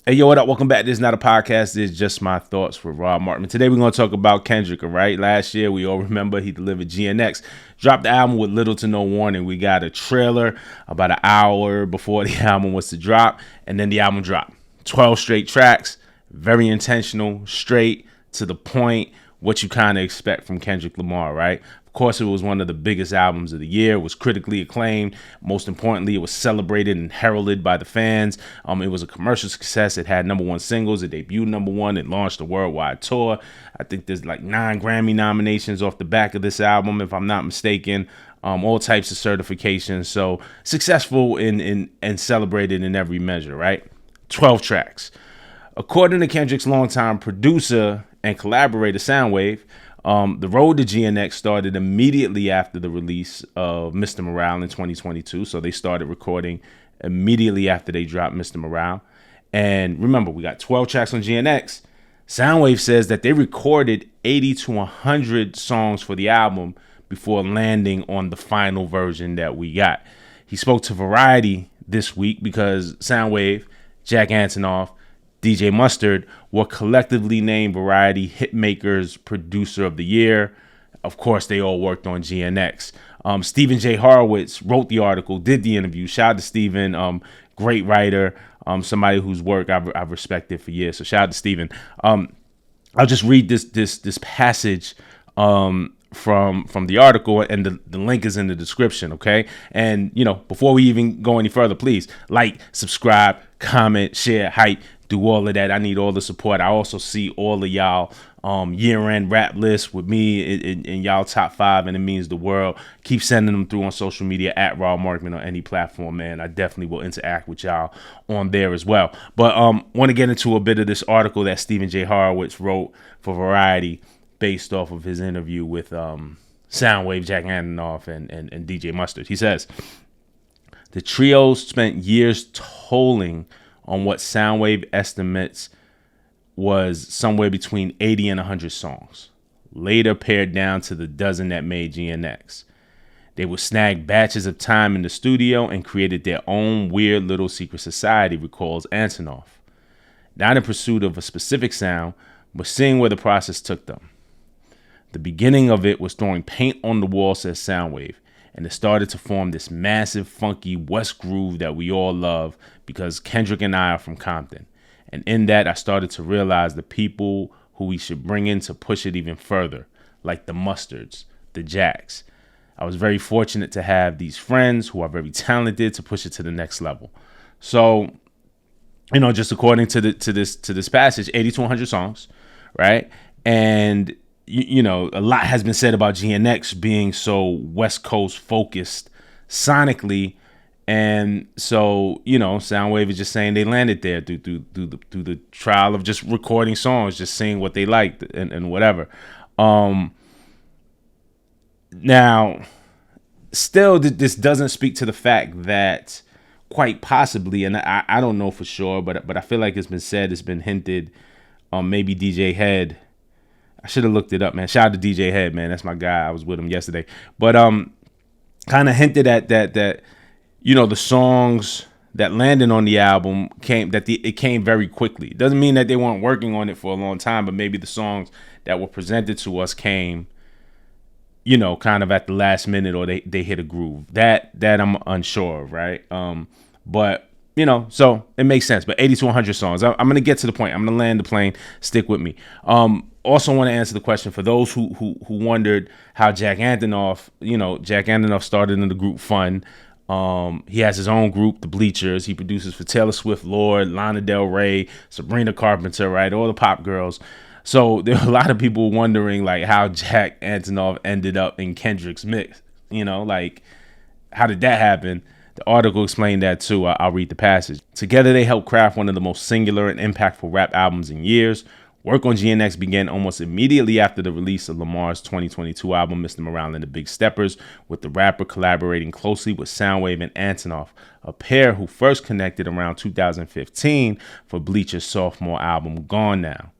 Hey, yo, what up? Welcome back. This is not a podcast. This is just my thoughts with Rob Markman. Today, we're going to talk about Kendrick, all right? Last year, we all remember he delivered GNX, dropped the album with little to no warning. We got a trailer about an hour before the album was to drop, and then the album dropped. 12 straight tracks, very intentional, straight to the point, what you kind of expect from Kendrick Lamar, right? Of course, it was one of the biggest albums of the year. It was critically acclaimed. Most importantly, it was celebrated and heralded by the fans. It was a commercial success. It had #1 singles. It debuted #1. It launched a worldwide tour. I think there's like 9 Grammy nominations off the back of this album, if I'm not mistaken. All types of certifications. So successful and celebrated in every measure, right? 12 tracks. According to Kendrick's longtime producer and collaborator, Sounwave, the road to GNX started immediately after the release of Mr. Morale in 2022. So they started recording immediately after they dropped Mr. Morale. And remember, we got 12 tracks on GNX. Sounwave says that they recorded 80 to 100 songs for the album before landing on the final version that we got. He spoke to Variety this week because Sounwave, Jack Antonoff, DJ Mustard were collectively named Variety Hitmakers Producer of the Year. Of course, they all worked on GNX. Stephen J. Horowitz wrote the article, did the interview. Shout out to Stephen, great writer, somebody whose work I've respected for years. So shout out to Stephen. I'll just read this passage from the article, and the link is in the description, okay? And, you know, before we even go any further, please like, subscribe, comment, share, hype, do all of that. I need all the support. I also see all of y'all year-end rap lists with me in y'all top 5, and it means the world. Keep sending them through on social media at Rob Markman on any platform, man. I definitely will interact with y'all on there as well. But want to get into a bit of this article that Stephen J. Horowitz wrote for Variety based off of his interview with Sounwave, Jack Antonoff, and DJ Mustard. He says, the trio spent years tolling on what Sounwave estimates was somewhere between 80 and 100 songs, later pared down to the dozen that made GNX. They would snag batches of time in the studio and created their own weird little secret society, recalls Antonoff. Not in pursuit of a specific sound, but seeing where the process took them. The beginning of it was throwing paint on the wall, says Sounwave, and it started to form this massive, funky West groove that we all love because Kendrick and I are from Compton. And in that, I started to realize the people who we should bring in to push it even further, like the Mustards, the Jacks. I was very fortunate to have these friends who are very talented to push it to the next level. So, you know, just according to this passage, 80 to 100 songs, right? And you know, a lot has been said about GNX being so West Coast focused sonically, and so, you know, Sounwave is just saying they landed there through the trial of just recording songs, just seeing what they liked and whatever. Now, still, this doesn't speak to the fact that quite possibly, and I don't know for sure, but I feel like it's been said, it's been hinted, maybe DJ Head. I should have looked it up, man. Shout out to DJ Head, man. That's my guy. I was with him yesterday. But kind of hinted at that, you know, the songs that landed on the album it came very quickly. It doesn't mean that they weren't working on it for a long time, but maybe the songs that were presented to us came, you know, kind of at the last minute, or they hit a groove. That I'm unsure of, right? But you know, so it makes sense. But 80 to 100 songs. I'm going to get to the point. I'm going to land the plane. Stick with me. Also want to answer the question for those who wondered how Jack Antonoff started in the group Fun. He has his own group, The Bleachers. He produces for Taylor Swift, Lorde, Lana Del Rey, Sabrina Carpenter, right? All the pop girls. So there are a lot of people wondering like how Jack Antonoff ended up in Kendrick's mix. You know, like how did that happen? The article explained that too. I'll read the passage. Together, they helped craft one of the most singular and impactful rap albums in years. Work on GNX began almost immediately after the release of Lamar's 2022 album, Mr. Morale and the Big Steppers, with the rapper collaborating closely with Sounwave and Antonoff, a pair who first connected around 2015 for Bleacher's sophomore album, Gone Now.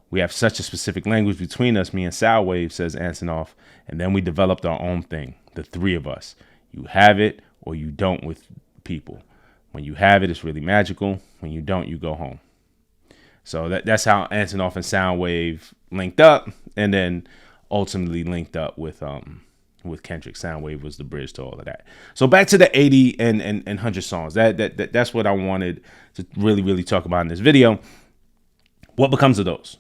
We have such a specific language between us, me and Sounwave, says Antonoff, and then we developed our own thing, the three of us. You have it or you don't with people. When you have it, it's really magical. When you don't, you go home. So that's how Antonoff and Sounwave linked up, and then ultimately linked up with Kendrick. Sounwave was the bridge to all of that. So back to the 80 and 100 songs. That's what I wanted to really talk about in this video. What becomes of those?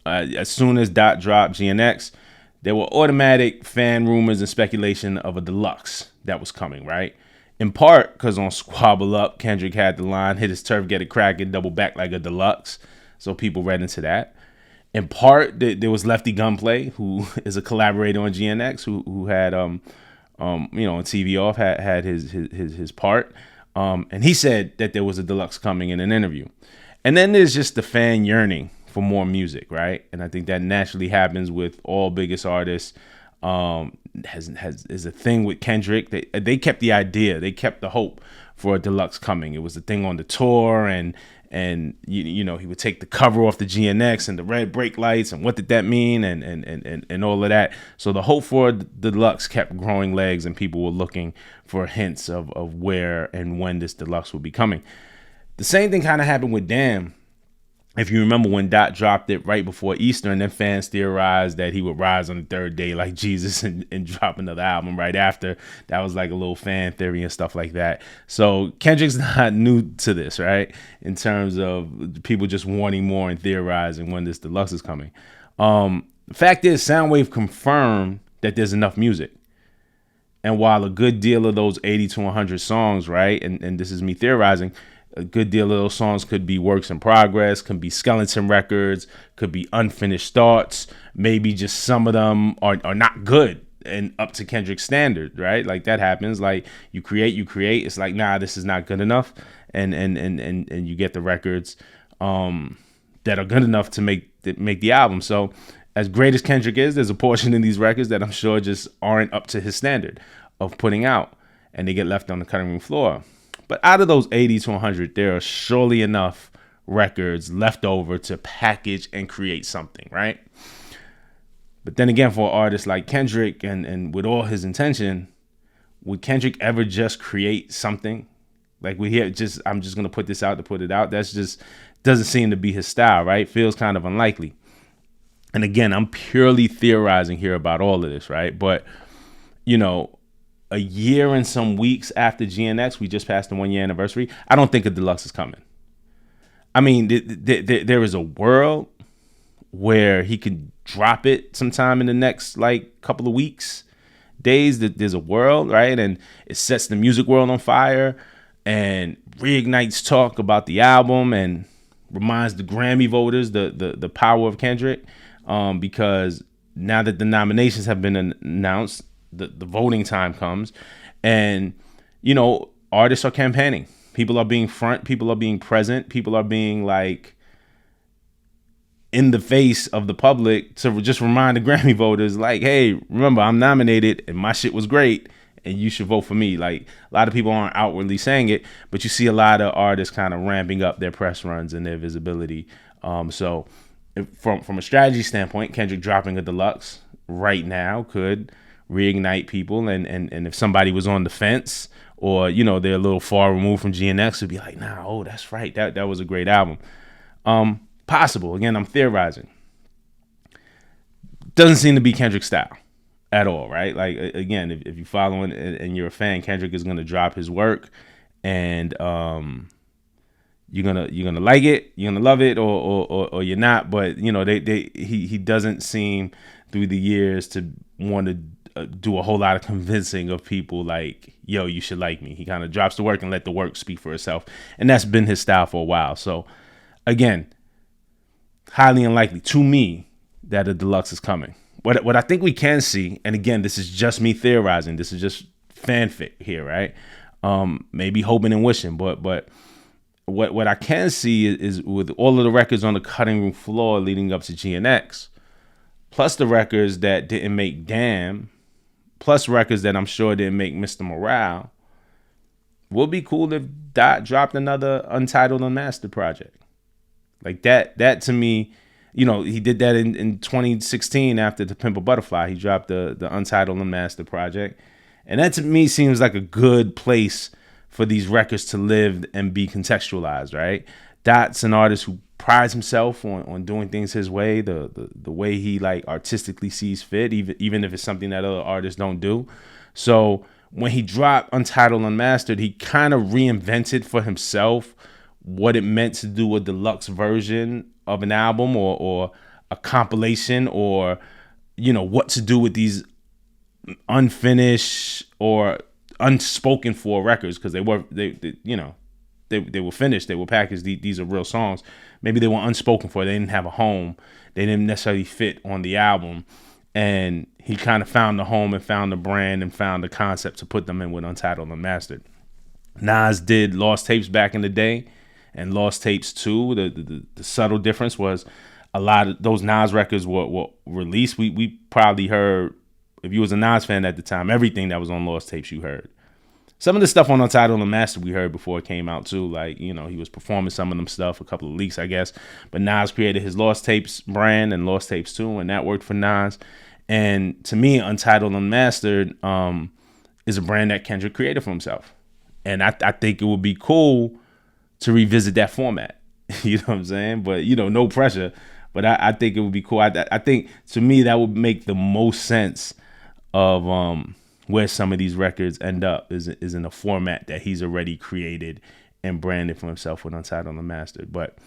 As soon as Dot dropped GNX, there were automatic fan rumors and speculation of a deluxe that was coming, right? In part because on Squabble Up, Kendrick had the line, hit his turf, get it cracking, double back like a deluxe. So people read into that. In part, there was Lefty Gunplay, who is a collaborator on GNX, who had on TV Off had his part, and he said that there was a deluxe coming in an interview. And then there's just the fan yearning for more music, right? And I think that naturally happens with all biggest artists. Is a thing with Kendrick. They kept the idea, they kept the hope for a deluxe coming. It was a thing on the tour, and you know, he would take the cover off the GNX and the red brake lights, and what did that mean, and all of that. So the hope for the deluxe kept growing legs, and people were looking for hints of where and when this deluxe would be coming. The same thing kind of happened with Damn. If you remember when Dot dropped it right before Easter, and then fans theorized that he would rise on the third day like Jesus and drop another album right after. That was like a little fan theory and stuff like that. So Kendrick's not new to this, right? In terms of people just wanting more and theorizing when this deluxe is coming. The fact is, Sounwave confirmed that there's enough music. And while a good deal of those 80 to 100 songs, right, and this is me theorizing, a good deal of those songs could be works in progress, could be skeleton records, could be unfinished thoughts. Maybe just some of them are not good and up to Kendrick's standard, right? Like that happens. Like you create. It's like, nah, this is not good enough, and you get the records that are good enough to make the album. So as great as Kendrick is, there's a portion in these records that I'm sure just aren't up to his standard of putting out, and they get left on the cutting room floor. But out of those 80 to 100, there are surely enough records left over to package and create something, right? But then again, for an artist like Kendrick, and with all his intention, would Kendrick ever just create something? Like I'm just going to put this out to put it out. That's just doesn't seem to be his style, right? Feels kind of unlikely. And again, I'm purely theorizing here about all of this, right? But, you know, a year and some weeks after GNX, we just passed the 1 year anniversary. I don't think a deluxe is coming. I mean, there is a world where he could drop it sometime in the next like couple of weeks, days. There's a world, right? And it sets the music world on fire and reignites talk about the album and reminds the Grammy voters the power of Kendrick, because now that the nominations have been announced, the voting time comes, and you know, artists are campaigning. People are being front. People are being present. People are being like in the face of the public to just remind the Grammy voters, like, hey, remember, I'm nominated and my shit was great, and you should vote for me. Like, a lot of people aren't outwardly saying it, but you see a lot of artists kind of ramping up their press runs and their visibility. So from a strategy standpoint, Kendrick dropping a deluxe right now could reignite people, and if somebody was on the fence, or you know, they're a little far removed from GNX, would be like, nah, oh, that's right, that was a great album. Possible. Again, I'm theorizing. Doesn't seem to be Kendrick's style at all, right? Like, again, if you're following and you're a fan, Kendrick is gonna drop his work, and you're gonna like it, you're gonna love it, or you're not. But you know, he doesn't seem through the years to want to do a whole lot of convincing of people like, yo, you should like me. He kind of drops the work and let the work speak for itself. And that's been his style for a while. So again, highly unlikely to me that a deluxe is coming. What I think we can see, and again, this is just me theorizing, this is just fanfic here, right? Maybe hoping and wishing, but what I can see is with all of the records on the cutting room floor leading up to GNX, plus the records that didn't make Damn, plus records that I'm sure didn't make Mr. Morale, would be cool if Dot dropped another untitled, unmastered project. Like that to me, you know, he did that in 2016 after The Pimp a Butterfly. He dropped the untitled, unmastered project. And that to me seems like a good place for these records to live and be contextualized, right? Dot's an artist who prides himself on doing things his way, the way he like artistically sees fit, even if it's something that other artists don't do. So when he dropped Untitled, Unmastered, he kind of reinvented for himself what it meant to do a deluxe version of an album or a compilation, or what to do with these unfinished or unspoken for records, because they were finished, they were packaged. These are real songs. Maybe they were unspoken for. They didn't have a home. They didn't necessarily fit on the album. And he kind of found the home and found the brand and found the concept to put them in with Untitled and Unmastered. Nas did Lost Tapes back in the day, and Lost Tapes 2. The subtle difference was a lot of those Nas records were released. We probably heard, if you was a Nas fan at the time, everything that was on Lost Tapes you heard. Some of the stuff on Untitled and Mastered we heard before it came out too. Like, he was performing some of them stuff, a couple of leaks, I guess. But Nas created his Lost Tapes brand and Lost Tapes 2, and that worked for Nas. And to me, Untitled Unmastered is a brand that Kendrick created for himself. And I think it would be cool to revisit that format. You know what I'm saying? But, no pressure. But I think it would be cool. I think, to me, that would make the most sense of where some of these records end up is in a format that he's already created and branded for himself with Untitled Unmastered. But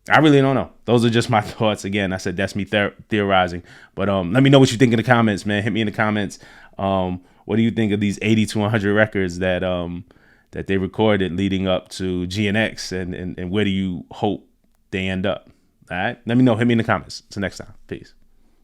I really don't know. Those are just my thoughts. Again, I said that's me theorizing. But let me know what you think in the comments, man. Hit me in the comments. What do you think of these 80 to 100 records that they recorded leading up to GNX, and where do you hope they end up? All right? Let me know. Hit me in the comments. Till next time. Peace.